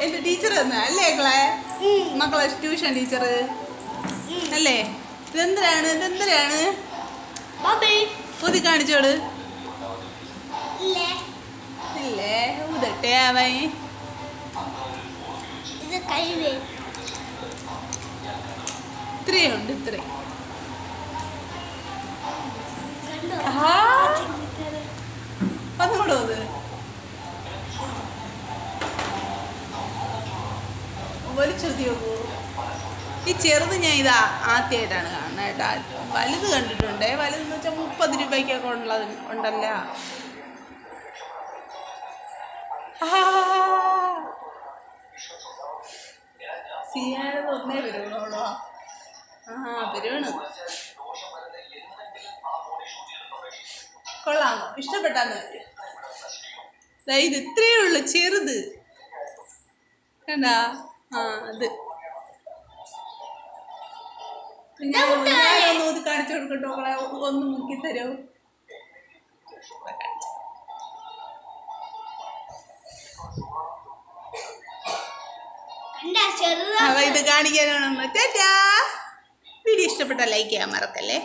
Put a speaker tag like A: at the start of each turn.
A: എന്റെ ടീച്ചർ തന്നെ അല്ലേ മക്കളെ ട്യൂഷൻ ടീച്ചർ അല്ലേ? ഇതെന്തരാണ് ഊതി കാണിച്ചോട്. ഇല്ലേ ഊതട്ടെ അവൻ. ഇത്രയുണ്ട് ഇത്രയും. ഒന്നുകൂടെ ഊത്. വലിച്ചൂതി നോക്കൂ. ഈ ചെറുത് ഞാൻ ഇതാ ആദ്യമായിട്ടാണ് കാണുന്നത് കേട്ടാ. വലുത് കണ്ടിട്ടുണ്ടേ. വലുതെന്ന് വെച്ചാൽ 30 രൂപയ്ക്കൊക്കെ ഉണ്ടല്ലോ. സിയാനെന്ന് ഒന്നേ വരുവോളോ? വരുവാണ്. കൊള്ളാമോ? ഇഷ്ടപ്പെട്ടാന്ന് ഇത് ഇത്രയേ ഉള്ളു ചെറുത് കണ്ടാ. അത് ഞാൻ ഒന്ന് കാണിച്ചു കൊടുക്കട്ടോ. ഒന്ന് മുക്കി തരോ? ഇത് കാണിക്കാനാണ്. വീഡിയോ ഇഷ്ടപ്പെട്ട ലൈക്ക് ചെയ്യാൻ മറക്കല്ലേ.